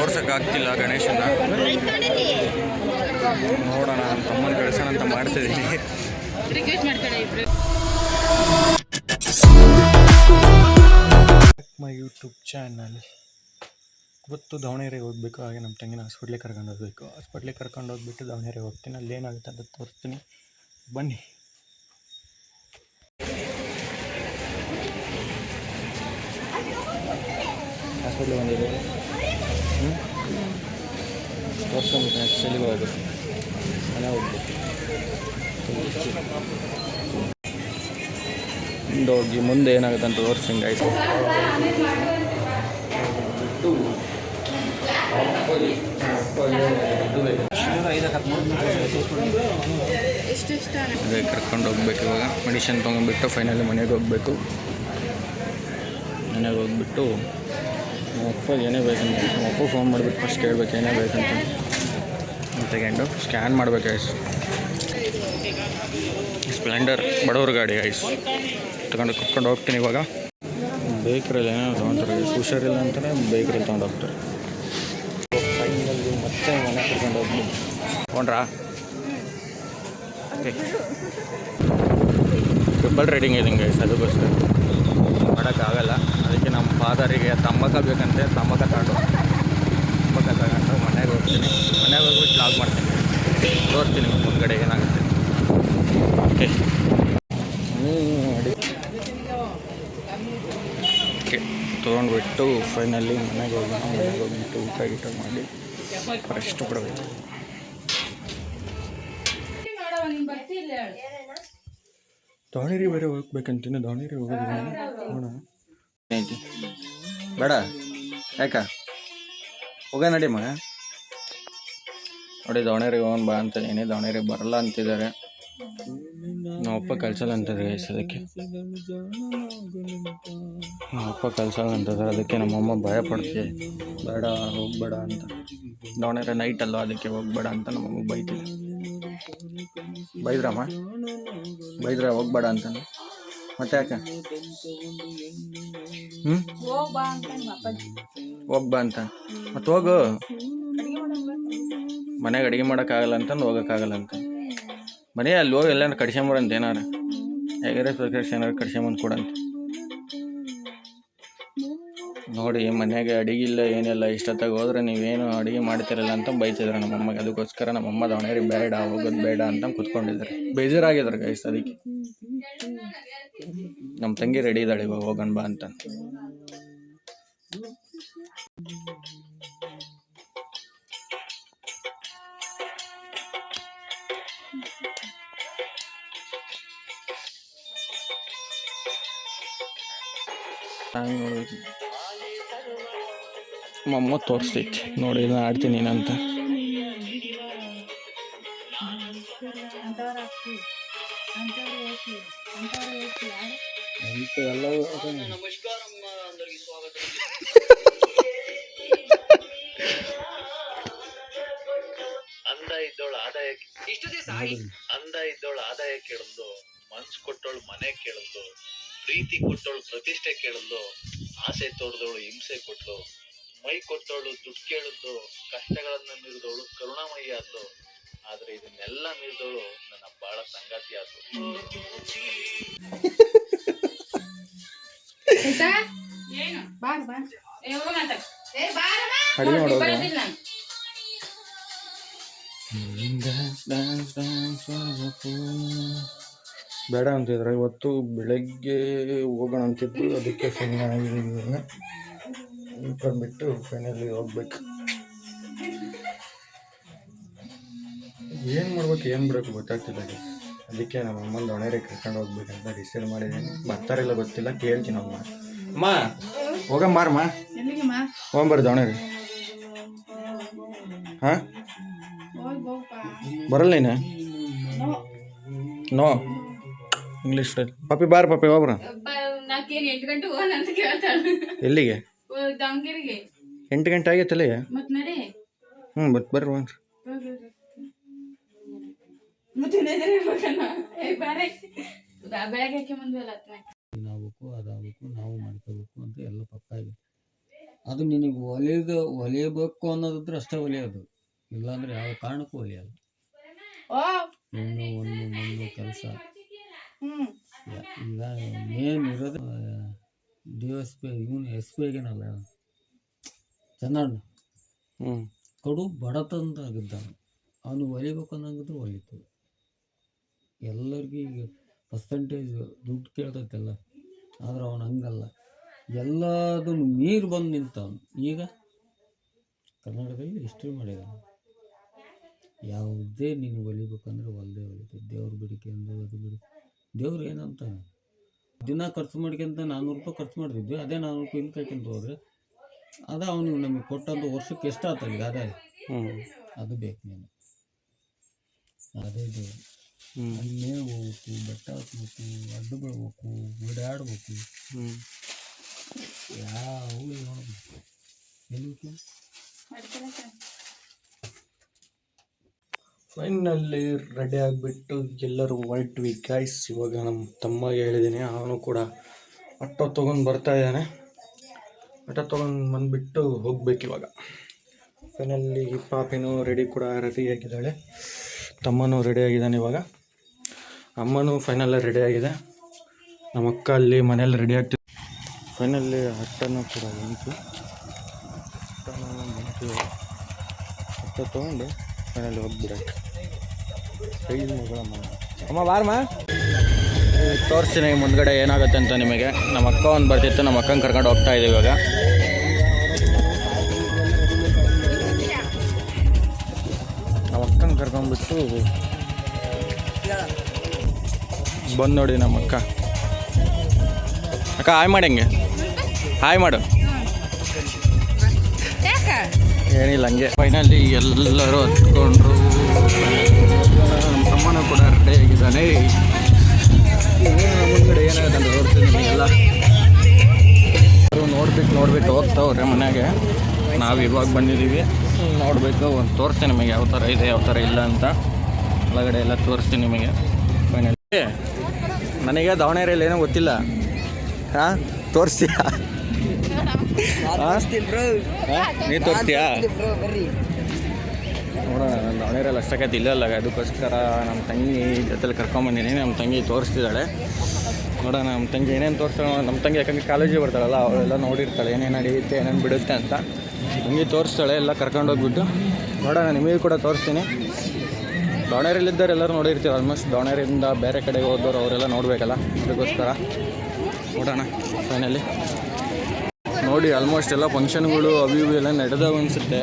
ತೋರ್ಸೋಕ್ಕಾಗ್ತಿಲ್ಲ ಗಣೇಶನ. ನೋಡೋಣ, ನಮ್ಮ ತಮ್ಮನ ಕಳ್ಸೋಣ ಅಂತ ಮಾಡ್ತಿದ್ದೀನಿ. My YouTube channel. ಇವತ್ತು ದಾವಣಗೆರೆಗೆ ಹೋಗಬೇಕು. ಹಾಗೆ ನಮ್ಮ ತಂಗಿನ ಹಾಸ್ಪಿಟ್ಲಿಗೆ ಕರ್ಕೊಂಡು ಹೋಗಬೇಕು. ಹಾಸ್ಪಿಟ್ಲಿಗೆ ಕರ್ಕೊಂಡು ಹೋಗ್ಬಿಟ್ಟು ದಾವಣಗೆರೆಗೆ ಹೋಗ್ತೀನಿ. ಅಲ್ಲಿ ಏನಾಗುತ್ತೆ ಅಂತ ತೋರಿಸ್ತೀನಿ, ಬನ್ನಿ. ಹಾಸ್ಪಿಟ್ಲಿಗೆ ಬಂದಿದೆ, ತೋರಿಸ್ಕೊಂಡ್ಬಿಟ್ಟು ನೆಕ್ಸ್ಟ್ ಎಲ್ಲಿಗೆ ಹೋಗ್ಬೇಕು, ಮನೆ ಹೋಗ್ಬೇಕು. ಹೋಗಿ ಮುಂದೆ ಏನಾಗುತ್ತೆ ಅಂತ ತೋರಿಸ್ತೀನಿ ಗೈಸ್. ಅದೇ ಕರ್ಕೊಂಡು ಹೋಗ್ಬೇಕು. ಇವಾಗ ಮೆಡಿಷನ್ ತೊಗೊಂಡ್ಬಿಟ್ಟು ಫೈನಲಿ ಮನೆಗೆ ಹೋಗಬೇಕು. ಮನೆಗೆ ಹೋಗ್ಬಿಟ್ಟು ನಮ್ಮ ಅಪ್ಪಗೆ ಏನೇ ಬೇಕಂತ ನಮ್ಮ ಅಪ್ಪ ಫೋನ್ ಮಾಡಿಬಿಟ್ಟು ಫಸ್ಟ್ ಕೇಳಬೇಕು ಏನೇ ಬೇಕಂತ. ತಗೊಂಡು ಸ್ಕ್ಯಾನ್ ಮಾಡಬೇಕು ಐಸ್. ಸ್ಪ್ಲೆಂಡರ್ ಬಡವ್ರ ಗಾಡಿ ಐಸ್ ತಗೊಂಡು ಕರ್ಕೊಂಡು ಹೋಗ್ತೀನಿ. ಇವಾಗ ಬೇಕ್ರಲ್ಲಿ ಏನೋ ತೊಗೊಂಡ್ರೆ ಹುಷಾರಿಲ್ಲ ಅಂತಲೇ ಬೇಕ್ರಲ್ಲಿ ತೊಗೊಂಡು ಹೋಗ್ತಾರೆ. ಫೈನಲ್ಲಿ ಮತ್ತೆ ಮನೆ ಕರ್ಕೊಂಡು ಹೋಗ್ತೀನಿ. ತೊಗೊಂಡ್ರಾ? ಓಕೆ, ಟ್ರಿಬಲ್ ರೇಟಿಂಗ್ ಇದೆ ಗೈಸ್. ಅದಕ್ಕೋಸ್ಕರ ಮಾಡೋಕ್ಕಾಗಲ್ಲ. ಅದಕ್ಕೆ ನಮ್ಮ ಫಾದರಿಗೆ ತಂಬಾಕ ಬೇಕಂತೆ, ತಂಬಾಕ ತಗೊಂಡು ಮನೆಗೆ ಹೋಗ್ತೀನಿ. ಮನೆಗೆ ಹೋಗ್ಬಿಟ್ಟು ಲಾಗ್ ಮಾಡ್ತೀನಿ, ತೋರಿಸ್ತೀನಿ ಮುಂದ್ಗಡೆ ಏನಾಗುತ್ತೆ. ಓಕೆ ಓಕೆ, ತೊಗೊಂಡ್ಬಿಟ್ಟು ಫೈನಲಿ ಮನೆಗೆ ಹೋಗೋಣ. ಮನೆಗೆ ಹೋಗ್ಬಿಟ್ಟು ಊಟ ಗೀಟ ಮಾಡಿ ರೆಸ್ಟ್ ಕೊಡಬೇಕು. ದಾವಣಗೆರೆ ಬೇರೆ ಹೋಗ್ಬೇಕಂತೀನಿ. ದಾವಣಗೆರೆ ಹೋಗೋದಿಲ್ಲ ನೋಡೋಣ. ಐತಿ ಬೇಡ ಯಾಕ ಹೋಗ ನಡಿ ಮಗ. ನೋಡಿ ದಾವಣಗೆರೆಗೆ ಹೋಗೋಣ ಬಾ ಅಂತ ಏನೇ ದಾವಣಗೆರೆಗೆ ಬರಲ್ಲ ಅಂತಿದ್ದಾರೆ. ನಮ್ಮಪ್ಪ ಕಳ್ಸಲ್ಲ ಅಂತದೆ ಅದಕ್ಕೆ. ನಮ್ಮಪ್ಪ ಕಳ್ಸಲ್ಲ ಅಂತಂದ್ರೆ ಅದಕ್ಕೆ ನಮ್ಮಮ್ಮ ಭಯ ಪಡ್ತೀವಿ, ಬೇಡ ಹೋಗ್ಬೇಡ ಅಂತ. ದಾವಣಗೆರೆ ನೈಟ್ ಅಲ್ಲ, ಅದಕ್ಕೆ ಹೋಗ್ಬೇಡ ಅಂತ ನಮ್ಮಮ್ಮ ಬೈತಿಲ್ಲ. ಬೈದ್ರಮ್ಮ ಬೈದ್ರ ಹೋಗ್ಬೇಡ ಅಂತ. ಮತ್ತೆ ಯಾಕೆ ಹೋಗ್ಬಾ ಅಂತ? ಮತ್ತೆ ಹೋಗು. ಮನೆಗೆ ಅಡುಗೆ ಮಾಡೋಕ್ಕಾಗಲ್ಲ ಅಂತಂದು ಹೋಗೋಕ್ಕಾಗಲ್ಲ ಅಂತ. ಮನೆ ಅಲ್ಲಿ ಹೋಗಿ ಎಲ್ಲಾರು ಕಡ್ಸ್ಕೊಂಬರಂತ, ಏನಾರು ಹೇಗಾರ ಏನಾರು ಕಡ್ಸ್ಕೊಂಬಂದು ಕೊಡಂತ. ನೋಡಿ ಮನೆಯಾಗೆ ಅಡುಗಿಲ್ಲ ಏನಿಲ್ಲ, ಇಷ್ಟೊತ್ತಾಗ ಹೋದ್ರೆ ನೀವೇನು ಅಡುಗೆ ಮಾಡ್ತಿರಲ್ಲ ಅಂತ ಬೈತಿದ್ದಾರೆ ನಮ್ಮಮ್ಮಗೆ. ಅದಕ್ಕೋಸ್ಕರ ನಮ್ಮಮ್ಮ ದಾವಣಗೆರೆ ಬೇಡ, ಹೋಗೋದು ಬೇಡ ಅಂತ ಕೂತ್ಕೊಂಡಿದ್ದಾರೆ. ಬೇಜಾರಾಗಿದ್ದಾರೆ ಗೈಸ್. ಅದಕ್ಕೆ ನಮ್ಮ ತಂಗಿ ರೆಡಿ ಇದ್ದಾಳೆ, ಇವಾಗ ಹೋಗೋಣ ಬಾ ಅಂತ. ನಮ್ಮಮ್ಮ ತೋರಿಸ್ತೈತಿ ನೋಡಿ, ಇದನ್ನ ಆಡ್ತೀನಿ ಏನಂತ. ಅಂದ ಇದ್ದೋಳು ಆದಾಯ ಕೇಳಲ್ದು, ಮನ್ಸು ಕೊಟ್ಟೋಳು ಮನೆ ಕೇಳಲ್ದು, ಪ್ರೀತಿ ಕೊಟ್ಟೋಳು ಪ್ರತಿಷ್ಠೆ ಕೇಳಲ್ದು, ಆಸೆ ತೋರ್ದವಳು ಹಿಂಸೆ ಕೊಟ್ಲು, ಮೈ ಕೊಟ್ಟೋಳು ದುಡ್ಡು ಕೇಳದ್ದು, ಕಷ್ಟಗಳನ್ನ ಮೀರಿದವಳು ಕರುಣಾಮಯಿ ಆದ್ಲು. ಆದ್ರೆ ಇದನ್ನೆಲ್ಲ ಮೀರಿದವಳು ನನ್ನ ಬಾಳ ಸಂಗಾತಿ ಆದ್ಲು. ಬೇಡ ಅಂತಿದ್ರೆ ಇವತ್ತು ಬೆಳಗ್ಗೆ ಹೋಗೋಣ ಅಂತಿದ್ದು, ಅದಕ್ಕೆ ಸುಮ್ಮನೆ ಆಗಿದ್ದೀವಿ. ಬಿಟ್ಟು ಫೈನಲಿ ಹೋಗ್ಬೇಕು. ಏನು ಮಾಡ್ಬೇಕು ಏನು ಬಿಡಬೇಕು ಗೊತ್ತಾಗ್ತಿಲ್ಲ. ಅದಕ್ಕೆ ನಮ್ಮ ಅಮ್ಮನ ದಾವಣಗೆರೆ ಕರ್ಕೊಂಡು ಹೋಗ್ಬೇಕಂತ ಡಿಸೈಡ್ ಮಾಡಿದ್ದೀನಿ. ಬರ್ತಾರಿಲ್ಲ ಗೊತ್ತಿಲ್ಲ, ಕೇಳ್ತೀನಿ ಅಮ್ಮ. ಅಮ್ಮ ಹೋಗಂಬಾರಮ್ಮ, ಹೋಗಂಬಾರ ದಾವಣಗೆರೆ. ಹಾಂ ಬರಲ್ಲ ನೀನು? ನೋ ಇಂಗ್ಲೀಷ್ ಪಪ್ಪಿ ಬಾರ ಪಪ್ಪಿ ಹೋಗ್ರ. ಎಲ್ಲಿಗೆ? 8 ಗಂಟೆ ಆಗೈತಲ್ಲ. ಮತ್ತೆ ಬರ್ರಿ ಹೋಗ್ರಿ. ಇದಾಗಬೇಕು ಅದಾಗಬೇಕು ನಾವು ಮಾಡ್ಕೋಬೇಕು ಅಂತ ಎಲ್ಲ ಪಪ್ಪ ಇದೆ. ಅದು ನಿನಗೆ ಹೊಲಿಯಬೇಕು ಅನ್ನೋದಿದ್ರೆ ಅಷ್ಟೇ ಹೊಲಿಯೋದು, ಇಲ್ಲಾಂದ್ರೆ ಯಾವ ಕಾರಣಕ್ಕೂ ಹೊಲಿಯೋದು. ಹೆಣ್ಣು ಒಂದು ಮಣ್ಣು ಕೆಲಸ. ಈಗ ಮೇನ್ ಇರೋದು DSP ಇವನು SP ಆಗಿನಲ್ಲ ಚೆನ್ನಣ್ಣ, ಕಡು ಬಡತನದಾಗಿದ್ದಾನೆ. ಅವನು ಹೊಲಿಬೇಕು ಅನ್ನಂಗಿದ್ರೆ ಹೊಲಿತು. ಎಲ್ಲರಿಗೂ ಈಗ ಪರ್ಸೆಂಟೇಜ್ ದುಡ್ಡು ಕೇಳ್ತೈತೆಲ್ಲ, ಆದ್ರೆ ಅವನು ಹಂಗಲ್ಲ, ಎಲ್ಲದನ್ನು ಮೀರಿ ಬಂದು ನಿಂತವನು. ಈಗ ಕರ್ನಾಟಕದಲ್ಲಿ ಹಿಸ್ಟ್ರಿ ಮಾಡಿದಾನೆ. ಯಾವುದೇ ನೀನು ಹೊಲಿಬೇಕಂದ್ರೆ ಹೊಲ್ದೇ ಹೊಲಿತು. ದೇವ್ರ ಬಿಡಿಕೆ ಅಂದ್ರೆ ಅದು ಬಿಡಿ. ದೇವ್ರು ಏನಂತಾನೆ, ದಿನ ಖರ್ಚು ಮಾಡ್ಕೊಂತ 400 ರೂಪಾಯಿ ಖರ್ಚು ಮಾಡಿದ್ವಿ, ಅದೇ 400 ರೂಪಾಯಿ ಹಿಂಗೆ ಕೈಕೊಂತ ಹೋದ್ರೆ ಅದ ಅವನು ನಮಗೆ ಕೊಟ್ಟಂತ ವರ್ಷಕ್ಕೆ ಎಷ್ಟು ಆತಲ್ಲ ಅದೇ ಅದು ಬೇಕು. ನೀನು ಅದೇ ದೇವ್ರು. ಅಲ್ಲೇ ಹೋಗ್ಬೇಕು, ಬೆಟ್ಟ ಹತ್ಬೇಕು, ಅಡ್ಡು ಬೀಳ್ಬೇಕು, ಓಡಾಡ್ಬೇಕು, ಯಾವ ಎಲ್ಲಿ ಫೈನಲ್ಲಿ ರೆಡಿ ಆಗಿಬಿಟ್ಟು ಎಲ್ಲರೂ ಹೊರಟ್ವಿ ಗೈಸ್. ಇವಾಗ ನಮ್ಮ ತಮ್ಮಗೆ ಹೇಳಿದ್ದೀನಿ, ಅವನು ಕೂಡ ಆಟೋ ತೊಗೊಂಡು ಬರ್ತಾ ಇದ್ದಾನೆ. ಆಟೋ ತೊಗೊಂಡು ಬಂದುಬಿಟ್ಟು ಹೋಗ್ಬೇಕು ಇವಾಗ. ಫೈನಲ್ಲಿ ಪಾಪಿನೂ ರೆಡಿ ಕೂಡ ರೆಡಿಯಾಗಿದ್ದಾಳೆ, ತಮ್ಮನೂ ರೆಡಿಯಾಗಿದ್ದಾನೆ. ಇವಾಗ ಅಮ್ಮನೂ ಫೈನಲ್ಲೇ ರೆಡಿಯಾಗಿದೆ. ನಮ್ಮ ಅಕ್ಕ ಅಲ್ಲಿ ಮನೇಲಿ ರೆಡಿ ಆಗ್ತಿದೆ. ಫೈನಲ್ಲಿ ಆಟೋನೂ ಕೂಡ ಬಂತು. ಆಟೋ ತೊಗೊಂಡು ಫೈನಲ್ಲಿ ಹೋಗ್ಬಿಡಕ್ಕೆ. ಅಮ್ಮ ಬಾರಮ್ಮ, ತೋರಿಸ್ತೀನಿ ಮುಂದ್ಗಡೆ ಏನಾಗುತ್ತೆ ಅಂತ ನಿಮಗೆ. ನಮ್ಮ ಅಕ್ಕ ಒಂದು ಬರ್ತಿತ್ತು, ನಮ್ಮ ಅಕ್ಕನ ಕರ್ಕೊಂಡು ಹೋಗ್ತಾ ಇದ್ದೀವಿ ಇವಾಗ. ನಮ್ಮ ಅಕ್ಕನ ಕರ್ಕೊಂಡ್ಬಿಟ್ಟು ಬಂದು ನೋಡಿ ನಮ್ಮ ಅಕ್ಕ. ಅಕ್ಕ ಹಾಯ್ ಮಾಡಿ, ಹಂಗೆ ಹಾಯ್ ಮಾಡು. ಏನಿಲ್ಲ ಹಂಗೆ. ಫೈನಲ್ಲಿ ಎಲ್ಲರೂ ಹತ್ಕೊಂಡ್ರು. ನಮ್ಮ ತಮ್ಮನೂ ಕೂಡ ರೆಡಿ ಆಗಿದ್ದಾನೆ. ಮುಂದ್ಗಡೆ ಏನಾಗುತ್ತೆ ಅಂತ ತೋರಿಸ್ತೀನಿ ನಿಮಗೆಲ್ಲ. ನೋಡ್ಬಿಟ್ಟು ಹೋಗ್ತಾವ್ರೆ ಮನೆಗೆ. ನಾವು ಇವಾಗ ಬಂದಿದ್ದೀವಿ, ನೋಡಬೇಕು. ಒಂದು ತೋರಿಸ್ತೀನಿ ನಿಮಗೆ ಯಾವ ಥರ ಇದೆ ಯಾವ ಥರ ಇಲ್ಲ ಅಂತ. ಒಳಗಡೆ ಎಲ್ಲ ತೋರಿಸ್ತೀನಿ ನಿಮಗೆ. ಫೈನಲಿ ನನಗೆ ದಾವಣಗೆರೆಯಲ್ಲಿ ಏನೋ ಗೊತ್ತಿಲ್ಲ. ಹಾಂ ತೋರಿಸ್ತೀಯಾ? ನೀನು ತೋರಿಸ್ತೀಯಾ? ನೋಡೋಣ. ನಾನು ದಾವಣಗೆರೆಯಲ್ಲಿ ಅಷ್ಟಕ್ಕೆ ಇಲ್ಲಲ್ಲ, ಅದಕ್ಕೋಸ್ಕರ ನಮ್ಮ ತಂಗಿ ಜೊತೆಲಿ ಕರ್ಕೊಂಬಂದಿನಿ. ನಮ್ಮ ತಂಗಿ ತೋರಿಸ್ತಿದ್ದಾಳೆ. ನೋಡೋಣ ನಮ್ಮ ತಂಗಿ ಏನೇನು ತೋರಿಸ್ತಾಳೆ. ನಮ್ಮ ತಂಗಿ ಯಾಕಂದರೆ ಕಾಲೇಜಿಗೆ ಬರ್ತಾಳಲ್ಲ, ಅವಳೆಲ್ಲ ನೋಡಿರ್ತಾಳೆ ಏನೇನು ನಡೆಯುತ್ತೆ ಏನೇನು ಬಿಡುತ್ತೆ ಅಂತ. ತಂಗಿ ತೋರಿಸ್ತಾಳೆ ಎಲ್ಲ ಕರ್ಕೊಂಡೋಗ್ಬಿಟ್ಟು. ನೋಡೋಣ ನಿಮಗೆ ಕೂಡ ತೋರಿಸ್ತೀನಿ. ದಾವಣಗೆರೆಯಲ್ಲಿದ್ದಾರೆ ಎಲ್ಲರೂ ನೋಡಿರ್ತೀವಿ ಆಲ್ಮೋಸ್ಟ್. ದಾವಣಗೆರೆಯಿಂದ ಬೇರೆ ಕಡೆಗೆ ಹೋದವರು ಅವರೆಲ್ಲ ನೋಡಬೇಕಲ್ಲ, ಅದಕ್ಕೋಸ್ಕರ ನೋಡೋಣ. ಫೈನಲಿ ನೋಡಿ ಆಲ್ಮೋಸ್ಟ್ ಎಲ್ಲ ಫಂಕ್ಷನ್ಗಳು ಅವು ಇವು ಎಲ್ಲ ನಡೆದವು ಅನಿಸುತ್ತೆ.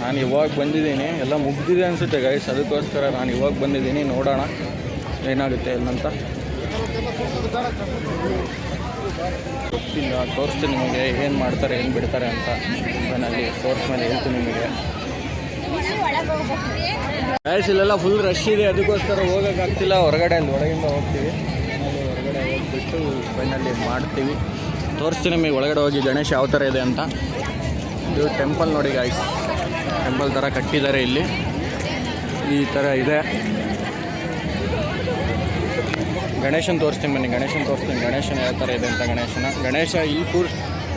ನಾನು ಇವಾಗ ಬಂದಿದ್ದೀನಿ, ಎಲ್ಲ ಮುಗ್ದಿದೆ ಅನಿಸುತ್ತೆ ಗೈಸ್. ಅದಕ್ಕೋಸ್ಕರ ನಾನು ಇವಾಗ ಬಂದಿದ್ದೀನಿ. ನೋಡೋಣ ಏನಾಗುತ್ತೆ ಎಲ್ಲಂತ ಗೊತ್ತಿಲ್ಲ. ತೋರಿಸ್ತೀನಿ ನಿಮಗೆ ಏನು ಮಾಡ್ತಾರೆ ಏನು ಬಿಡ್ತಾರೆ ಅಂತ. ಫೈನಲ್ಲಿ ತೋರ್ಸ್ ಮೇಲೆ ಹೇಳ್ತೀನಿ ನಿಮಗೆ. ಗೈಸ್ ಇಲ್ಲೆಲ್ಲ ಫುಲ್ ರಶ್ ಇದೆ, ಅದಕ್ಕೋಸ್ಕರ ಹೋಗೋಕ್ಕಾಗ್ತಿಲ್ಲ. ಹೊರಗಡೆ ಅಲ್ಲಿ ಒಳಗಿಂದ ಹೋಗ್ತೀವಿ. ಫೈನಲ್ಲಿ ಹೊರಗಡೆ ಹೋಗ್ಬಿಟ್ಟು ಫೈನಲ್ಲಿ ಮಾಡ್ತೀವಿ. ತೋರಿಸ್ತೀನಿ ನಿಮಗೆ ಒಳಗಡೆ ಹೋಗಿ ಗಣೇಶ ಯಾವ ಥರ ಇದೆ ಅಂತ. ಇದು ಟೆಂಪಲ್ ನೋಡಿ ಗೈಸ್, ಟೆಂಪಲ್ ಥರ ಕಟ್ಟಿದ್ದಾರೆ ಇಲ್ಲಿ. ಈ ಥರ ಇದೆ. ಗಣೇಶನ ತೋರಿಸ್ತೀನಿ ಬನ್ನಿ. ಗಣೇಶನ ತೋರಿಸ್ತೀನಿ, ಗಣೇಶನ ಯಾವ ಥರ ಇದೆ ಅಂತ. ಗಣೇಶ ಇಲ್ಲಿ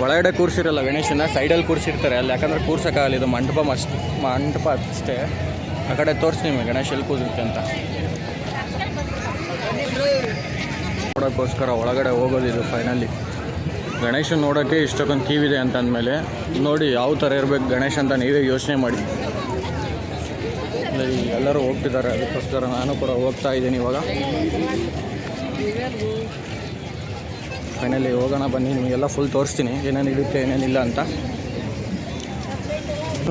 ಒಳಗಡೆ ಕೂರಿಸಿರಲ್ಲ, ಗಣೇಶನ ಸೈಡಲ್ಲಿ ಕೂರಿಸಿರ್ತಾರೆ ಅಲ್ಲಿ. ಯಾಕಂದರೆ ಕೂರ್ಸೋಕ್ಕಾಗಲ್ಲ, ಇದು ಮಂಟಪ ಅಷ್ಟೇ. ಆ ಕಡೆ ತೋರಿಸ್ತೀನಿ ನಿಮಗೆ ಗಣೇಶ ಎಲ್ಲಿ ಕೂರಿಸುತ್ತೆ ಅಂತ. ನೋಡೋಕ್ಕೋಸ್ಕರ ಒಳಗಡೆ ಹೋಗೋದಿದು. ಫೈನಲಿ ಗಣೇಶನ ನೋಡೋಕ್ಕೆ ಇಷ್ಟಕ್ಕೊಂದು ಕ್ಯೂ ಅಂತ ಅಂದಮೇಲೆ ನೋಡಿ ಯಾವ ಥರ ಇರಬೇಕು ಗಣೇಶ ಅಂತ ನೀವೇ ಯೋಚನೆ ಮಾಡಿ. ಎಲ್ಲರೂ ಹೋಗ್ತಿದ್ದಾರೆ, ಅದಕ್ಕೋಸ್ಕರ ನಾನು ಕೂಡ ಹೋಗ್ತಾ ಇದ್ದೀನಿ ಇವಾಗ. ಫೈನಲಿ ಹೋಗೋಣ ಬನ್ನಿ, ನಿಮಗೆಲ್ಲ ಫುಲ್ ತೋರಿಸ್ತೀನಿ ಏನೇನು ಇರುತ್ತೆ ಏನೇನಿಲ್ಲ ಅಂತ.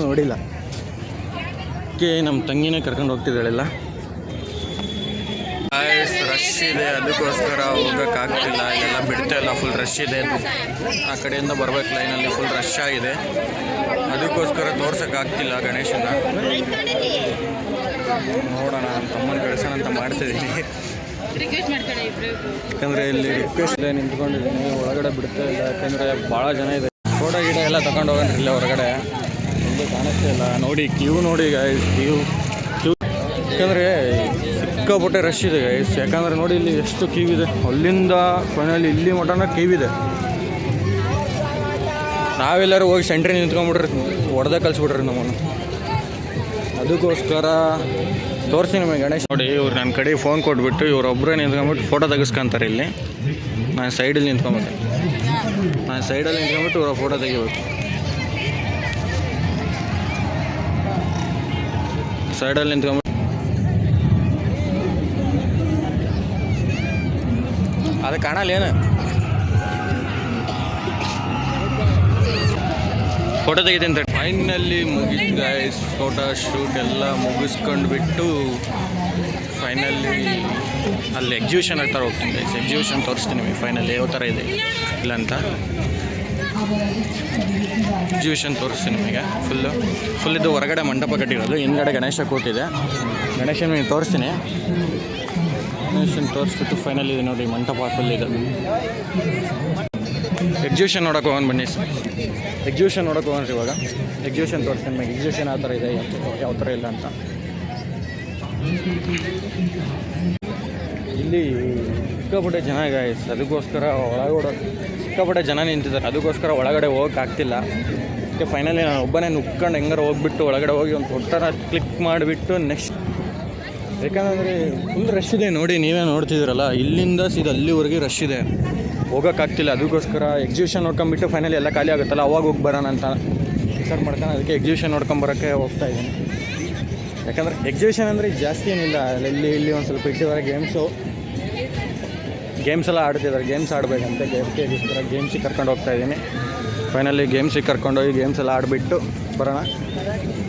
ನೋಡಿಲ್ಲ ನಮ್ಮ ತಂಗಿನೇ ಕರ್ಕೊಂಡು ಹೋಗ್ತಿದ್ದಾಳೆಲ್ಲ. ರಶ್ ಇದೆ, ಅದಕ್ಕೋಸ್ಕರ ಹೋಗೋಕ್ಕಾಗ್ತಿಲ್ಲ. ಎಲ್ಲ ಬಿಡ್ತಾ ಇಲ್ಲ, ಫುಲ್ ರಶ್ ಇದೆ. ಆ ಕಡೆಯಿಂದ ಬರ್ಬೇಕು ಲೈನಲ್ಲಿ, ಫುಲ್ ರಶ್ ಆಗಿದೆ. ಅದಕ್ಕೋಸ್ಕರ ತೋರ್ಸೋಕ್ಕಾಗ್ತಿಲ್ಲ ಗಣೇಶನ. ನೋಡೋಣ, ನಮ್ಮ ತಮ್ಮನ ಕಳ್ಸೋಣ ಅಂತ ಮಾಡ್ತಿದ್ದೀನಿ. ಯಾಕಂದರೆ ಇಲ್ಲಿ ರಿಕ್ವೆಸ್ಟ್ ಇದೆ, ನಿಂತ್ಕೊಂಡಿದ್ದೀನಿ. ಒಳಗಡೆ ಬಿಡ್ತಾ ಇಲ್ಲ, ಯಾಕಂದರೆ ಭಾಳ ಜನ ಇದೆ. ಫೋಟೋ ಗಿಡ ಎಲ್ಲ ತಗೊಂಡು ಹೋಗೋಣ ಇಲ್ಲ ಹೊರಗಡೆ. ಒಂದು ಕಾಣಿಸ್ತಾ ಇಲ್ಲ. ನೋಡಿ ಕ್ಯೂ ನೋಡಿ ಗೈಸ್, ಕ್ಯೂ ಯಾಕಂದರೆ ಸಿಕ್ಕಾಪಟ್ಟೆ ರಶ್ ಇದೆ ಗೈಸ್. ಯಾಕಂದರೆ ನೋಡಿ ಇಲ್ಲಿ ಎಷ್ಟು ಕ್ಯೂ ಇದೆ. ಅಲ್ಲಿಂದ ಫೈನಲಿ ಇಲ್ಲಿ ಮಟನ ಕ್ಯೂ ಇದೆ. ನಾವೆಲ್ಲರೂ ಹೋಗಿ ಸೆಂಟ್ರಿಗೆ ನಿಂತ್ಕೊಂಡ್ಬಿಟ್ರೆ ಹೊಡೆದ ಕಳಿಸ್ಬಿಟ್ರಿ ನಮ್ಮನ್ನು. ಅದಕ್ಕೋಸ್ಕರ ತೋರಿಸಿ ನಿಮಗೆ ಗಣೇಶ್ ನೋಡಿ. ಇವ್ರು ನನ್ನ ಕಡೆ ಫೋನ್ ಕೊಟ್ಬಿಟ್ಟು ಇವರೊಬ್ಬರೇ ನಿಂತ್ಕೊಂಡ್ಬಿಟ್ಟು ಫೋಟೋ ತೆಗಿಸ್ಕೊಂತಾರೆ. ಇಲ್ಲಿ ನಾನು ಸೈಡಲ್ಲಿ ನಿಂತ್ಕೊಂಬಿಟ್ಟೆ. ಇವ್ರ ಫೋಟೋ ತೆಗಿಬೇಕು. ಸೈಡಲ್ಲಿ ನಿಂತ್ಕೊಂಡ್ಬಿಟ್ಟು ಅದು ಕಾಣಲ್ಲ ಏನು ಫೋಟೋ ತೆಗಿತೀನಿ. ಫೈನಲ್ಲಿ ಮುಗಿದು ಗೈಸ್, ಫೋಟೋ ಶೂಟ್ ಎಲ್ಲ ಮುಗಿಸ್ಕೊಂಡ್ಬಿಟ್ಟು ಫೈನಲ್ಲಿ ಅಲ್ಲಿ ಎಕ್ಸಿಬಿಷನ್ ಆಗ್ತಾ ಹೋಗ್ತೀನಿ ಗೈಸ್. ಎಕ್ಸಿಬಿಷನ್ ತೋರಿಸ್ತೀನಿ ನಿಮಗೆ ಫೈನಲ್ಲಿ ಯಾವ ಥರ ಇದೆ ಇಲ್ಲ ಅಂತ. ಎಕ್ಸಿಬಿಷನ್ ತೋರಿಸ್ತೀನಿ ನಿಮಗೆ ಫುಲ್ ಇದು ಹೊರಗಡೆ ಮಂಟಪ ಕಟ್ಟಿರೋದು, ಹಿಂದ್ಗಡೆ ಗಣೇಶ ಕೂತಿದೆ. ಗಣೇಶನ ನಿಮಗೆ ತೋರಿಸ್ತೀನಿ. ಗಣೇಶನ ತೋರಿಸ್ಬಿಟ್ಟು ಫೈನಲ್ ಇದೆ ನೋಡಿ, ಮಂಟಪ ಫುಲ್ ಇದೆ. ಎಕ್ಸಿಬಿಷನ್ ನೋಡೋಕೆ ಹೋಗೋಣ ಬನ್ನಿ. ಎಕ್ಸಿಬಿಷನ್ ನೋಡೋಕೆ ಹೋಗೋಣ ಇವಾಗ. ಎಕ್ಸಿಬಿಷನ್ ತೋರಿಸ್ತೀನಿ ನಿಮಗೆ, ಎಕ್ಸಿಬಿಷನ್ ಯಾವ ಥರ ಇದೆ ಯಾವ ಥರ ಇಲ್ಲ ಅಂತ. ಇಲ್ಲಿ ಸಿಕ್ಕಾಪಟ್ಟೆ ಜನ ಗೈಸ್, ಅದಕ್ಕೋಸ್ಕರ ಸಿಕ್ಕಾಪಟ್ಟೆ ಜನ ನಿಂತಿದ್ದಾರೆ. ಅದಕ್ಕೋಸ್ಕರ ಒಳಗಡೆ ಹೋಗೋಕೆ ಆಗ್ತಿಲ್ಲ. ಅದಕ್ಕೆ ಫೈನಲಿ ನಾನು ಒಬ್ಬನೇ ನುಗ್ಕೊಂಡು ಹೆಂಗಾರು ಹೋಗ್ಬಿಟ್ಟು ಒಳಗಡೆ ಹೋಗಿ ಒಂದು ಫೋಟೋನ ಕ್ಲಿಕ್ ಮಾಡಿಬಿಟ್ಟು ನೆಕ್ಸ್ಟ್, ಯಾಕಂದರೆ ಫುಲ್ ರಶ್ ಇದೆ ನೋಡಿ, ನೀವೇ ನೋಡ್ತಿದ್ದೀರಲ್ಲ. ಇಲ್ಲಿಂದ ಸೀದಾ ಅಲ್ಲಿವರೆಗೆ ರಶ್ ಇದೆ, ಹೋಗೋಕ್ಕಾಗ್ತಿಲ್ಲ. ಅದಕ್ಕೋಸ್ಕರ ಎಕ್ಸಿಬಿಷನ್ ನೋಡ್ಕೊಂಬಿಟ್ಟು ಫೈನಲಿ ಎಲ್ಲ ಖಾಲಿ ಆಗುತ್ತಲ್ಲ, ಅವಾಗ ಹೋಗಿ ಬರೋಣ ಅಂತ ಡಿಸೈಡ್ ಮಾಡ್ಕೊಂಡು ಅದಕ್ಕೆ ಎಕ್ಸಿಬಿಷನ್ ನೋಡ್ಕೊಂಬರೋಕ್ಕೆ ಹೋಗ್ತಾಯಿದ್ದೀನಿ. ಯಾಕಂದರೆ ಎಕ್ಸಿಬಿಷನ್ ಅಂದರೆ ಜಾಸ್ತಿ ಏನಿಲ್ಲ, ಇಲ್ಲಿ ಒಂದು ಸ್ವಲ್ಪ ಇಟ್ಟಿದ್ದಾರೆ ಗೇಮ್ಸ್ ಎಲ್ಲ ಆಡ್ತಿದ್ದಾರೆ. ಗೇಮ್ಸ್ ಆಡಬೇಕಂತೆ, ಗೇಮ್ಸ್ಗೋಸ್ಕರ ಗೇಮ್ಸಿಗೆ ಕರ್ಕೊಂಡು ಹೋಗ್ತಾಯಿದ್ದೀನಿ. ಫೈನಲಿ ಗೇಮ್ಸಿಗೆ ಕರ್ಕೊಂಡೋಗಿ ಗೇಮ್ಸ್ ಎಲ್ಲ ಆಡಿಬಿಟ್ಟು ಬರೋಣ,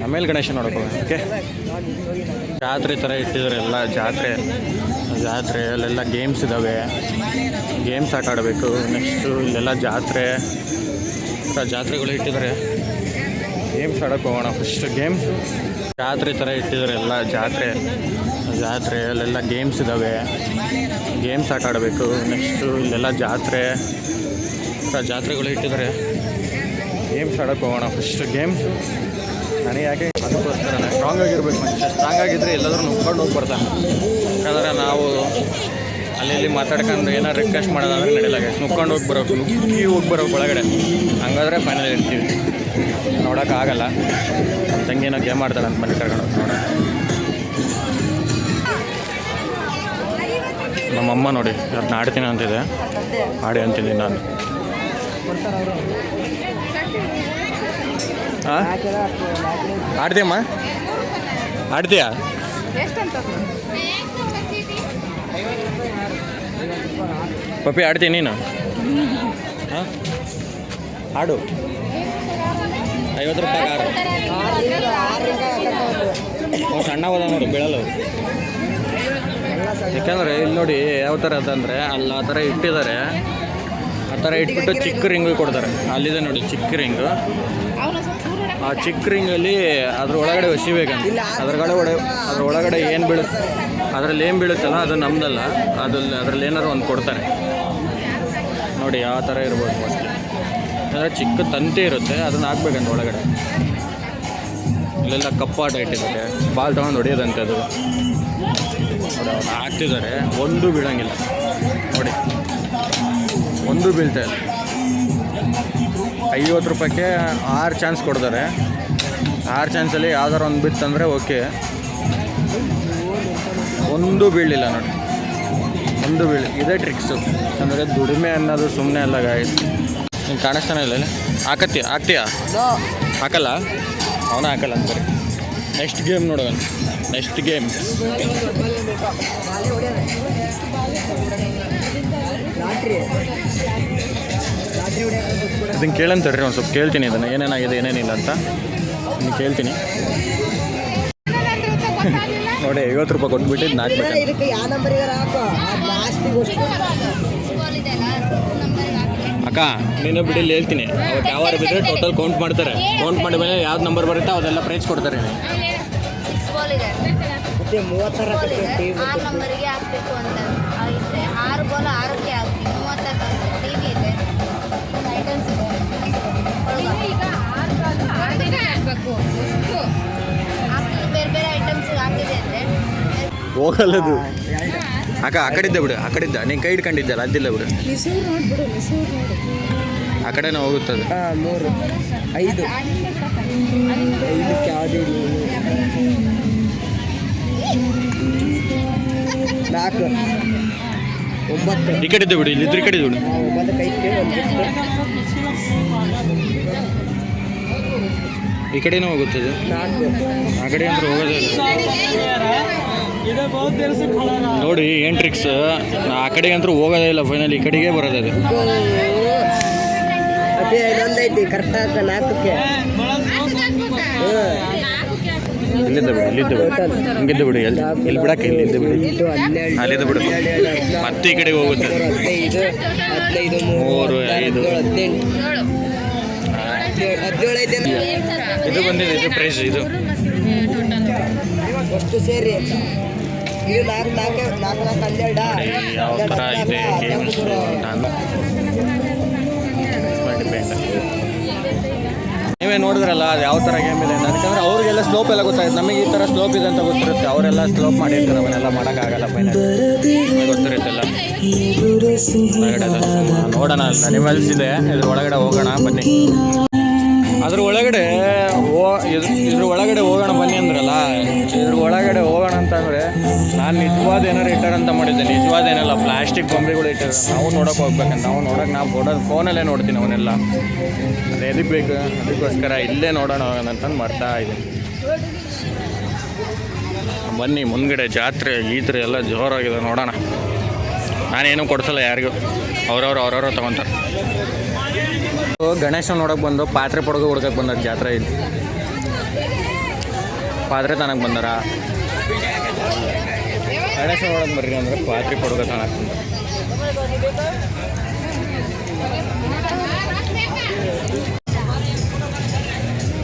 ಆಮೇಲೆ ಗಣೇಶ ನೋಡ್ಕೊಳ್ಳೋಣ. ಓಕೆ, ಜಾತ್ರೆ ಥರ ಇಟ್ಟಿದ್ದಾರೆ ಎಲ್ಲ. ಜಾತ್ರೆ ಅಲ್ಲೆಲ್ಲ ಗೇಮ್ಸ್ ಇದ್ದಾವೆ, ಗೇಮ್ಸ್ ಆಟ ಆಡಬೇಕು. ನೆಕ್ಸ್ಟು ಇಲ್ಲೆಲ್ಲ ಜಾತ್ರೆಗಳು ಇಟ್ಟಿದ್ದಾರೆ, ಗೇಮ್ಸ್ ಆಡೋಕ್ಕೆ ಹೋಗೋಣ. ಫಸ್ಟ್ ಗೇಮ್ಸು ಜಾತ್ರೆ ಥರ ಇಟ್ಟಿದ್ದಾರೆ ಎಲ್ಲ. ಜಾತ್ರೆ ಅಲ್ಲೆಲ್ಲ ಗೇಮ್ಸ್ ಇದ್ದಾವೆ, ಗೇಮ್ಸ್ ಆಟ ಆಡಬೇಕು. ನೆಕ್ಸ್ಟು ಇಲ್ಲೆಲ್ಲ ಜಾತ್ರೆಗಳು ಇಟ್ಟಿದ್ದಾರೆ, ಗೇಮ್ಸ್ ಆಡೋಕ್ಕೆ ಹೋಗೋಣ. ಫಸ್ಟ್ ಗೇಮ್ಸು ನನಗೆ ಯಾಕೆ ಅದಕ್ಕೋಸ್ಕರ ಸ್ಟ್ರಾಂಗ್ ಆಗಿರ್ಬೇಕು. ಮನುಷ್ಯ ಸ್ಟ್ರಾಂಗ್ ಆಗಿದ್ದರೆ ಎಲ್ಲಾದರೂ ನುಗ್ಕೊಂಡು ಹೋಗಿ ಬರ್ತಾನೆ. ಯಾಕಂದರೆ ನಾವು ಅಲ್ಲಿ ಮಾತಾಡ್ಕೊಂಡು ಏನಾರು ರಿಕ್ವೆಸ್ಟ್ ಮಾಡೋದಂದ್ರೆ ನಡೆಯಲ್ಲ. ನುಗ್ಕೊಂಡು ಹೋಗಿ ಬರೋಕೆ ಒಳಗಡೆ, ಹಂಗಾದ್ರೆ ಫೈನಲ್ ಇರ್ತೀವಿ. ನೋಡೋಕ್ಕಾಗಲ್ಲ. ನಮ್ಮ ತಂಗಿನೋ ಗೇಮ್ ಆಡ್ತಾಳೆ ಅಂತ ಮನೆ ಕರ್ಕೊಂಡು ಹೋಗಿ ನೋಡೋಣ. ನಮ್ಮಮ್ಮ ನೋಡಿ ಅದನ್ನ ಆಡ್ತೀನಿ ಅಂತಿದೆ, ಆಡಿ ಅಂತಿದ್ದೀನಿ ನಾನು. ಹಾಂ, ಆಡ್ತೀಯಮ್ಮ? ಆಡ್ತೀಯಾ? ಪಪ್ಪಿ ಆಡ್ತೀನಿ ನೀನು? ಹಾಂ, ಆಡು. 50 ರೂಪಾಯಿ ಆರು. ಸಣ್ಣ ಹೋದ ನೋಡಿ, ಬೀಳಲ್ಲ. ಯಾಕಂದರೆ ಇಲ್ಲಿ ನೋಡಿ ಯಾವ ಥರ ಅಂತಂದರೆ ಅಲ್ಲಿ ಆ ಥರ ಇಟ್ಟಿದ್ದಾರೆ. ಆ ಥರ ಇಟ್ಬಿಟ್ಟು ಚಿಕ್ಕ ರಿಂಗು ಕೊಡ್ತಾರೆ. ಅಲ್ಲಿದೆ ನೋಡಿ ಚಿಕ್ಕ ರಿಂಗು. ಆ ಚಿಕ್ಕ ರಿಂಗಲ್ಲಿ ಅದ್ರ ಒಳಗಡೆ ಹೊಸಿಬೇಕಂತ. ಅದ್ರ ಒಳಗಡೆ ಏನು ಬೀಳುತ್ತೆ, ಅದರಲ್ಲಿ ಏನು ಬೀಳುತ್ತಲ್ಲ ಅದು ನಮ್ಮದಲ್ಲ, ಅದರಲ್ಲಿ ಏನಾದ್ರು ಒಂದು ಕೊಡ್ತಾರೆ ನೋಡಿ. ಯಾವ ಥರ ಇರ್ಬೋದು ಮೋಸ್ಟ್ಲಿ. ಅಂದರೆ ಚಿಕ್ಕ ತಂತಿ ಇರುತ್ತೆ, ಅದನ್ನು ಹಾಕ್ಬೇಕಂತ ಒಳಗಡೆ. ಇಲ್ಲೆಲ್ಲ ಕಪ್ಪಾಟ ಇಟ್ಟಿದ್ದಾರೆ, ಬಾಲ್ ತೊಗೊಂಡು ಹೊಡಿಯೋದಂಥದ್ದು ನೋಡಿ. ಅವ್ರು ಹಾಕ್ತಿದ್ದಾರೆ, ಒಂದು ಬೀಳಂಗಿಲ್ಲ ನೋಡಿ, ಒಂದು ಬೀಳ್ತಾ ಇಲ್ಲ. 50 ರೂಪಾಯಿಗೆ 6 ಚಾನ್ಸ್ ಕೊಡ್ತಾರೆ. 6 ಚಾನ್ಸಲ್ಲಿ ಯಾವ್ದಾರು ಒಂದು ಬಿತ್ತಂದರೆ ಓಕೆ. ಒಂದು ಬೀಳಿಲ್ಲ ನೋಡಿ, ಒಂದು ಇದೇ ಟ್ರಿಕ್ಸು. ಅಂದರೆ ದುಡಿಮೆ ಅನ್ನೋದು ಸುಮ್ಮನೆ ಅಲ್ಲ ಗಾಯ್ಸ್. ನಿಂಗೆ ಕಾಣಿಸ್ತಾನೆ ಇಲ್ಲ. ಹಾಕ್ತೀಯಾ? ಹಾಕಲ್ಲ, ಅವನ ಹಾಕಲ್ಲ ಅಂತಾರೆ. ನೆಕ್ಸ್ಟ್ ಗೇಮ್ ನೋಡೋಣ. ನೆಕ್ಸ್ಟ್ ಗೇಮ್ ಇದನ್ನು ಕೇಳಂತಾರ್ರಿ, ಒಂದು ಸ್ವಲ್ಪ ಕೇಳ್ತೀನಿ ಇದನ್ನು ಏನೇನಾಗಿದೆ ಏನೇನಿಲ್ಲ ಅಂತ. ಇನ್ನು ಕೇಳ್ತೀನಿ ನೋಡಿ. 50 ರೂಪಾಯಿ ಕೊಟ್ಬಿಟ್ಟು ಇದನ್ನ ಹಾಕ್ಬೇಕು. ಅಕ್ಕ ನೀನು ಬಿಡಲ್ಲಿ ಹೇಳ್ತೀನಿ, ಅವತ್ತು ಯಾವಾಗ ಬಿದ್ದರೆ ಟೋಟಲ್ ಕೌಂಟ್ ಮಾಡ್ತಾರೆ. ಕೌಂಟ್ ಮಾಡಿದ ಮೇಲೆ ಯಾವ್ದು ನಂಬರ್ ಬರುತ್ತೆ ಅದೆಲ್ಲ ಪ್ರೈಸ್ ಕೊಡ್ತಾರೆ. 6 ಬಾಲ್ ಇದೆ, 6 ನಂಬರಿಗೆ ಹಾಕಬೇಕು ಅಂತ ಇದ್ರೆ 6 ಬಾಲ್ 6ಕ್ಕೆ ಹಾಕಿ 36 ಟಿವಿ ಇದೆ, ಐಟಮ್ಸ್ ಇದೆ. ಈಗ 6 ಬಾಲ್ 6ಕ್ಕೆ ಹಾಕಬೇಕು. ಬೇರೆ ಬೇರೆ ಐಟಮ್ಸ್ ಹಾಕಿದೆ ಅಂದರೆ ಹೋಗಲ್ಲದು. ಅಕ್ಕ ಆ ಕಡೆ ಇದ್ದ ಬಿಡು, ಆ ಕಡೆ ಇದ್ದ. ನೀನು ಕೈ ಹಿಡ್ಕೊಂಡಿದ್ದಲ್ಲ ಅದಿಲ್ಲ ಬಿಡು. ಆ ಕಡೆನೇ ಹೋಗುತ್ತದೆ. 3 5 5ಕ್ಕೆ ಯಾವುದೇ 4 9 ಈ ಕಡೆ ಇದ್ದು ಬಿಡಿ, ಇಲ್ಲಿದ್ರು ಈ ಕಡೆ ಇದ್ದು ಬಿಡಿ. 9 ಕೈಗೆ ಒಂದು ಈ ಕಡೆನೂ ಹೋಗುತ್ತದೆ. 4 ಆ ಕಡೆ ಅಂದ್ರೆ ಹೋಗೋದೇ ಇಲ್ಲ ನೋಡಿ. ಏನು ಟ್ರಿಕ್ಸ್, ಆ ಕಡೆಗೆ ಅಂತೂ ಹೋಗೋದೇ ಇಲ್ಲ. ಫೈನಲ್ ಈ ಕಡೆಗೆ ಬರೋದು. ಅದೇ ಇನ್ನೊಂದೈತಿ ಕರೆಕ್ಟಾಗ 4ಕ್ಕೆ. ಇಲ್ಲಿದ್ದ ಬಿಡಿ, ಇಲ್ಲಿದ್ದ ಬಿಡಿ, ಹಿಂಗಿದ್ದು ಬಿಡಿ. ಇಲ್ಲಿ ಬಿಡಕ್ಕೆ ಇಲ್ಲಿದ್ದು ಬಿಡಿ, ಅಲ್ಲಿದ್ದು ಬಿಡು. ಮತ್ತೆ ಈ ಕಡೆಗೆ ಹೋಗುತ್ತೆ. 15 3 5 17 ಇದು ಬಂದಿದೆ, ಇದು ಪ್ರೈಸ್. ಇದು ಅಷ್ಟು ಸೇರಿ ಇದು 4 12 ಯಾವ ಥರ ಇದೆ ಗೇಮ್ಸ್ ನಾನು ಡಿಪೆಂಡ್. ನೀವೇ ನೋಡಿದ್ರಲ್ಲ ಅದು ಯಾವ ಥರ ಗೇಮ್ ಇದೆ. ಯಾಕಂದರೆ ಅವ್ರಿಗೆಲ್ಲ ಸ್ಲೋಪ್ ಎಲ್ಲ ಗೊತ್ತಾಗುತ್ತೆ. ನಮಗೆ ಈ ಥರ ಸ್ಲೋಪ್ ಇದೆ ಅಂತ ಗೊತ್ತಿರುತ್ತೆ. ಅವರೆಲ್ಲ ಸ್ಲೋಪ್ ಮಾಡಿರ್ತಾರೆ, ಅವನ್ನೆಲ್ಲ ಮಾಡೋಕ್ಕಾಗಲ್ಲ. ಫೈನಲ್ ಗೊತ್ತಿರುತ್ತಲ್ಲ. ನೋಡೋಣ, ಅನಿಮಲ್ಸ್ ಇದೆ, ಇದ್ರ ಒಳಗಡೆ ಹೋಗೋಣ ಬನ್ನಿ. ಇದ್ರ ಒಳಗಡೆ ಹೋಗೋಣ ಬನ್ನಿ ಅಂದ್ರಲ್ಲ. ಇದ್ರ ಒಳಗಡೆ ಹೋಗೋಣ ಅಂತಂದರೆ ನಾನು ನಿಜವಾದ ಏನಾರು ಇಟ್ಟಾರ ಅಂತ ಮಾಡಿದ್ದೆ. ನಿಜವಾದೇನಲ್ಲ, ಪ್ಲಾಸ್ಟಿಕ್ ಗೊಂಬೆಗಳು ಇಟ್ಟಾರೆ. ನಾವು ನೋಡೋಕೆ ಹೋಗ್ಬೇಕಂತ ನಾವು ಫೋನಲ್ಲೇ ನೋಡ್ತೀನಿ ಅವನ್ನೆಲ್ಲ. ಅದು ಎದಕ್ಕೆ ಬೇಕು, ಅದಕ್ಕೋಸ್ಕರ ಇಲ್ಲೇ ನೋಡೋಣ ಅಂತಂದು ಮಾಡ್ತಾ ಇದ್ದೀನಿ. ಬನ್ನಿ, ಮುಂದ್ಗಡೆ ಜಾತ್ರೆ ಗೀತ್ರೆ ಎಲ್ಲ ಜೋರಾಗಿದೆ, ನೋಡೋಣ. ನಾನೇನು ಕೊಡ್ಸಲ್ಲ ಯಾರಿಗೂ, ಅವ್ರವ್ರು ತೊಗೊತಾರೆ. ಗಣೇಶ ನೋಡೋಕೆ ಬಂದು ಪಾತ್ರೆ ಪಡಗು ಹುಡ್ಕಕ್ಕೆ ಬಂದಾರ ಜಾತ್ರೆ. ಇಲ್ಲಿ ಪಾತ್ರೆ ತನಕ ಬಂದಾರ. ಗಣೇಶ ನೋಡೋಕೆ ಬರ್ರಿ ಅಂದರೆ ಪಾತ್ರೆ ಪಡಗು ತನಕ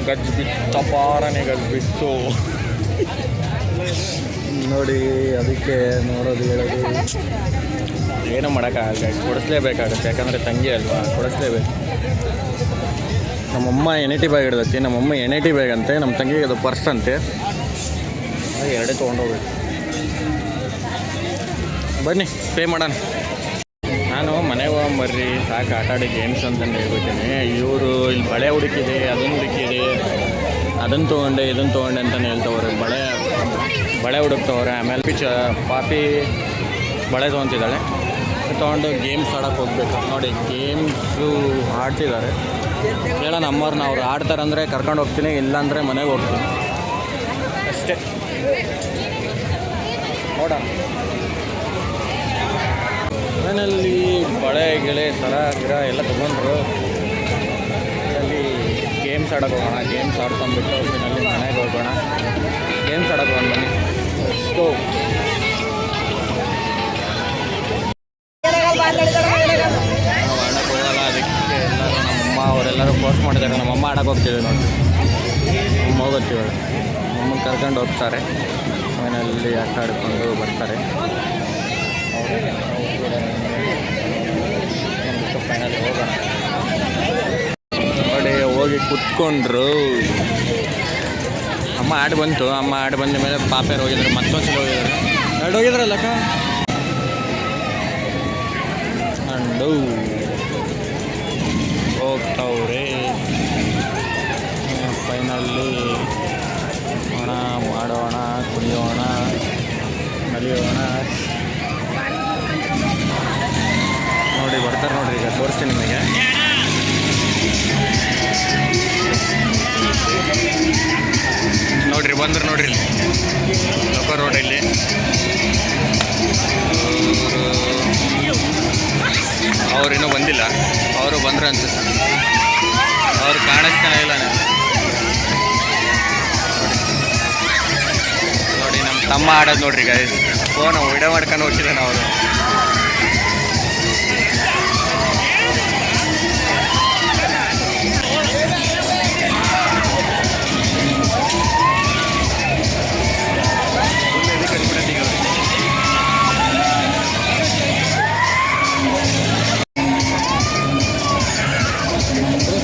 ಗಜ್ ಬಿತ್ತು, ಅಪಾರನೇ ಗಜ್ ಬಿತ್ತು ನೋಡಿ. ಅದಕ್ಕೆ ನೋಡೋದು ಹೇಳೋದು ಏನೂ ಮಾಡೋಕ್ಕಾಗಲ್ಲ, ಕೊಡಿಸ್ಲೇಬೇಕಾಗುತ್ತೆ. ಯಾಕಂದರೆ ತಂಗಿ ಅಲ್ವಾ, ಕೊಡಿಸ್ಲೇಬೇಕು. ನಮ್ಮಮ್ಮ NIT ಬ್ಯಾಗ್ ಹಿಡ್ದೈತಿ. ನಮ್ಮಮ್ಮ NIT ಬ್ಯಾಗ್ ಅಂತೆ, ನಮ್ಮ ತಂಗಿಗೆ ಅದು ಪರ್ಸ್ ಅಂತೆ. ಎರಡೇ ತೊಗೊಂಡೋಗ್ಬೇಕು. ಬನ್ನಿ ಪೇ ಮಾಡೋಣ. ನಾನು ಮನೆಗೆ ಹೋಗ್ಬರ್ರಿ ಸಾಕು, ಆಟಾಡಿ ಗೇಮ್ಸ್ ಅಂತಂದು ಹೇಳ್ಬಿಡ್ತೀನಿ. ಇವರು ಇಲ್ಲಿ ಬಳೆ ಹುಡುಕಿದೆ, ಅದನ್ನು ಹುಡುಕಿದೆ, ಅದನ್ನು ತೊಗೊಂಡೆ ಇದನ್ನು ತೊಗೊಂಡೆ ಅಂತಲೇ ಹೇಳ್ತವ್ರೆ. ಬಳೆ ಹುಡುಕ್ತವ್ರೆ. ಆಮೇಲೆ ಪಾಪಿ ಬಳೆ ತೊಗೊತಿದ್ದಾಳೆ. ತೊಗೊಂಡು ಗೇಮ್ಸ್ ಆಡೋಕ್ಕೆ ಹೋಗ್ಬೇಕು ನೋಡಿ. ಗೇಮ್ಸು ಆಡ್ತಿದ್ದಾರೆ. ಹೇಳೋಣ ಅಮ್ಮವ್ರನ್ನ, ಅವ್ರು ಆಡ್ತಾರಂದರೆ ಕರ್ಕೊಂಡು ಹೋಗ್ತೀನಿ, ಇಲ್ಲಾಂದರೆ ಮನೆಗೆ ಹೋಗ್ತೀನಿ ಅಷ್ಟೇ. ನೋಡೋಣ. ಮನೆಯಲ್ಲಿ ಬಳೆ ಗಿಳೆ ಸರ ಗಿರ ಎಲ್ಲ ತೊಗೊಂಡ್ರು. ಅಲ್ಲಿ ಗೇಮ್ಸ್ ಆಡೋಕೆ ಹೋಗೋಣ. ಗೇಮ್ಸ್ ಆಡ್ಕೊಂಡ್ಬಿಟ್ಟು ಫಿನಲ್ಲಿ ಮನೆಗೆ ಹೋಗೋಣ. ಗೇಮ್ಸ್ ಆಡೋಕೆ ಹೋಗೋಣ ಬನ್ನಿ. ಗೋ. ನಾವು ಆಡೋಕೆ ಹೋಗಲ್ಲ, ಅದಕ್ಕೆ ಎಲ್ಲರೂ ನಮ್ಮಮ್ಮ ಅವರೆಲ್ಲರೂ ಪೋಸ್ಟ್ ಮಾಡಿದ್ದಾರೆ. ನಮ್ಮಮ್ಮ ಆಡೋಕೆ ಹೋಗ್ತೀವಿ ನೋಡಿ. ನಮ್ಮ ಹೋಗುತ್ತೀವಿ, ನಮ್ಮನ್ನು ಕರ್ಕೊಂಡು ಹೋಗ್ತಾರೆ. ಮನೆಯಲ್ಲಿ ಆಟ ಆಡ್ಕೊಂಡು ಬರ್ತಾರೆ. ಫೈನಲಿ ಹೋಗೋಣ ನೋಡಿ. ಹೋಗಿ ಕುತ್ಕೊಂಡ್ರು. ಅಮ್ಮ ಆಡಿ ಬಂತು. ಅಮ್ಮ ಆಡಿ ಬಂದ ಮೇಲೆ ಪಾಪೆರು ಹೋಗಿದ್ರು. ಮತ್ತೊಂದು ಸಲ ಹೋಗಿದ್ರು. 2 ಹೋಗಿದ್ರಲ್ಲಕ್ಕ. ಅಂಡು ಹೋಗ್ತವ್ರೆ. ಫೈನಲ್ಲಿ ಹಣ ಮಾಡೋಣ, ಕುಡಿಯೋಣ, ನಲಿಯೋಣ ನೋಡಿ. ಬರ್ತಾರೆ ನೋಡಿರಿ, ಈಗ ತೋರಿಸ್ತೀನಿ ನಿಮಗೆ. ನೋಡಿರಿ ಬಂದ್ರೆ ನೋಡ್ರಿ, ಲೋಕ ರೋಡ್ ಇಲ್ಲಿ. ಅವ್ರು ಇನ್ನೂ ಬಂದಿಲ್ಲ. ಅವರು ಬಂದ್ರೆ ಅನ್ಸುತ್ತೆ. ಅವ್ರು ಕಾಣಿಸ್ತಾನೆ ಇಲ್ಲ ನೋಡಿ. ನಮ್ಮ ತಮ್ಮ ಆಡೋದು ನೋಡ್ರಿ ಗಾಯಸ್. ಫೋನ್ ವಿಡಿಯೋ ಮಾಡ್ಕೊಂಡು ಹೋಗ್ತಿದ್ದಾನೆ ಅವರು.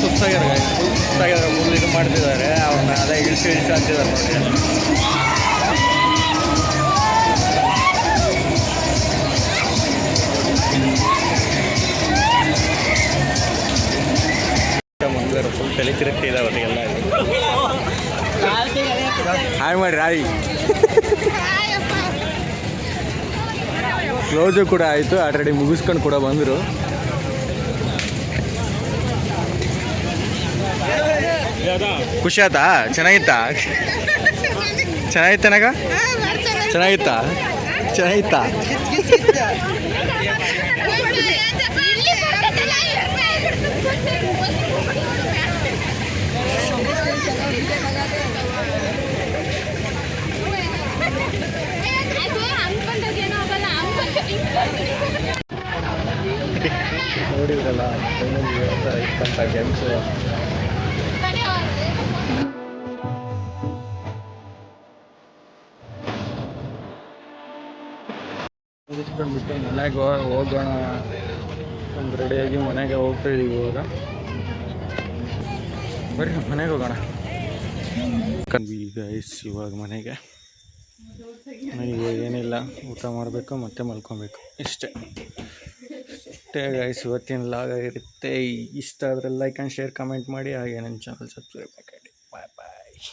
ಸುಸ್ತಾಗ್ಯಾರ ಮುಂದೆ ಇದು ಮಾಡ್ತಿದ್ದಾರೆ. ಅವ್ರನ್ನ ಅದೇ ಇಳಿಸಿ ಅಂತಿದ್ದಾರೆ ನೋಡಿ. ತಿರುಗ್ತಿದ್ದಾವೆ ಎಲ್ಲ. ಹಾಯ್ ಮಾಡಿ ರಾಯಿ. ಕ್ಲೋಸು ಕೂಡ ಆಯಿತು, ಆಲ್ರೆಡಿ ಮುಗಿಸ್ಕೊಂಡು ಕೂಡ ಬಂದರು. ಖುಷಿ ಆಯ್ತಾ? ಚೆನ್ನಾಗಿತ್ತಾ? ಚೆನ್ನಾಗಿತ್ತನಾಗ? ಚೆನ್ನಾಗಿತ್ತಾ? ಚೆನ್ನಾಗಿತ್ತಾ? ನೋಡಿದ್ರಲ್ಲ ಇತ್ತಂತ ಗೇಮ್ಸು. ಮುಗಿಸ್ಕೊಂಡ್ಬಿಟ್ಟು ಮನೆಗೆ ಹೋಗೋಣ ಒಂದು ರೆಡಿಯಾಗಿ ಮನೆಗೆ ಹೋಗ್ತಾ ಇದೀವಿ ಇವಾಗ. ಬರ್ರಿ ಮನೆಗೆ ಹೋಗೋಣ. ಗೈಸ್ ಇವಾಗ ಮನೆಗೆ ಏನಿಲ್ಲ, ಊಟ ಮಾಡಬೇಕು ಮತ್ತೆ ಮಲ್ಕೊಬೇಕು, ಇಷ್ಟೇ ಗೈಸ್ ಇವತ್ತಿನ ಲಾಗ್ ಇರುತ್ತೆ. ಇಷ್ಟ ಆದರೆ ಲೈಕ್ ಆ್ಯಂಡ್ ಶೇರ್ ಕಮೆಂಟ್ ಮಾಡಿ, ಹಾಗೆ ನನ್ನ ಚಾನಲ್ ಸಬ್ಸ್ಕ್ರೈಬ್ ಮಾಡಿ.